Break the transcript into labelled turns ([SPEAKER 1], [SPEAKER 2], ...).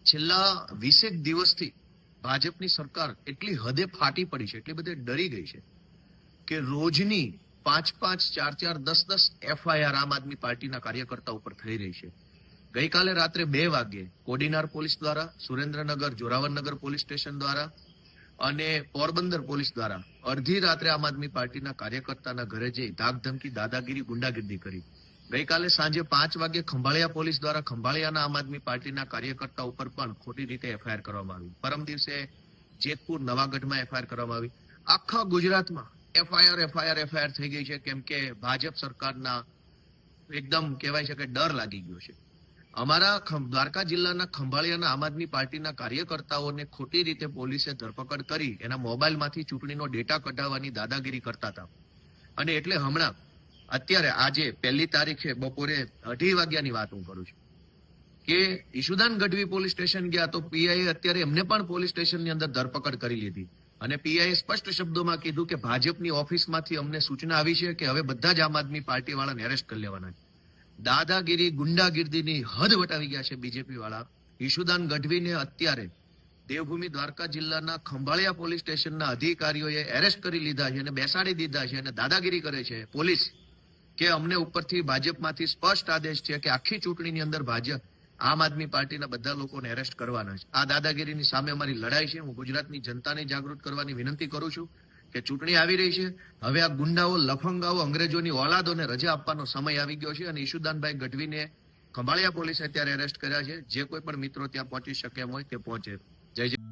[SPEAKER 1] છેલ્લા 20 દિવસથી ભાજપની સરકાર એટલી હદે ફાટી પડી છે, એટલી બધે ડરી ગઈ છે કે રોજની 5, 4, 10 એફઆઈઆર આમ આદમી પાર્ટીના કાર્યકર્તા ઉપર થઈ રહી છે. ગઈકાલે રાત્રે 2 વાગ્યે કોડીનાર પોલીસ દ્વારા, સુરેન્દ્રનગર જોરાવરનગર પોલીસ સ્ટેશન દ્વારા અને પોરબંદર પોલીસ દ્વારા અડધી રાત્રે આમ આદમી પાર્ટીના કાર્યકર્તાના ઘરે જઈ ધાકધમકી, દાદાગીરી, ગુંડાગીરી કરી. ગઈકાલે સાંજે 5 વાગે ખંભાળિયા પોલીસ દ્વારા ખંભાળિયાના આમ આદમી પાર્ટીના કાર્યકર્તા ઉપર પણ ખોટી રીતે એફઆઈઆર કરવામાં આવી. પરમ દિવસે જેતપુર નવાગઢમાં એફઆઈઆર કરવામાં આવી. આખા ગુજરાતમાં એફઆઈઆર થઈ ગઈ છે, કેમ કે ભાજપ સરકારના એકદમ કહેવાય છે કે ડર લાગી ગયો છે. અમારા દ્વારકા જિલ્લાના ખંભાળિયાના આમ આદમી પાર્ટીના કાર્યકર્તાઓને ખોટી રીતે પોલીસે ધરપકડ કરી એના મોબાઈલમાંથી ચૂંટણીનો ડેટા કઢાવવાની દાદાગીરી કરતા હતા. અને એટલે હમણાં અત્યારે આજે 1 તારીખે બપોરે 2:30 વાગ્યાની વાત હું કરું છું કે ઈશુદાન ગઢવી પોલીસ સ્ટેશન ગયા તો પીઆઈએ અત્યારે એમને પણ પોલીસ સ્ટેશનની અંદર ધરપકડ કરી લીધી. અને પીઆઈએ સ્પષ્ટ શબ્દોમાં કીધું કે ભાજપની ઓફિસમાંથી અમને સૂચના આવી છે કે હવે બધા જ આમ આદમી પાર્ટી વાળાને એરેસ્ટ કરી લેવાના છે. દાદાગીરી, ગુંડાગીર્દીની હદ વટાવી ગયા છે બીજેપી વાળા. ઈશુદાન ગઢવીને અત્યારે દેવભૂમિ દ્વારકા જિલ્લાના ખંભાળિયા પોલીસ સ્ટેશનના અધિકારીઓએ એરેસ્ટ કરી લીધા છે અને બેસાડી દીધા છે અને દાદાગીરી કરે છે પોલીસ કે અમને ઉપરથી ભાજપમાંથી સ્પષ્ટ આદેશ છે કે આખી ચૂંટણીની અંદર ભાજપ આમ આદમી પાર્ટીના બધા લોકોને એરેસ્ટ કરવાના છે. આ દાદાગીરીની સામે અમારી લડાઈ છે. હું ગુજરાતની જનતાને જાગૃત કરવાની વિનંતી કરું છું કે ચૂંટણી આવી રહી છે, હવે આ ગુંડાઓ, લફંગાઓ, અંગ્રેજોની ઓલાદોને રજા આપવાનો સમય આવી ગયો છે. અને ઈશુદાનભાઈ ગઢવીને ખંભાળિયા પોલીસે અત્યારે એરેસ્ટ કર્યા છે. જે કોઈ પણ મિત્રો ત્યાં પહોંચી શકે એમ હોય તે પહોંચે. જય જય.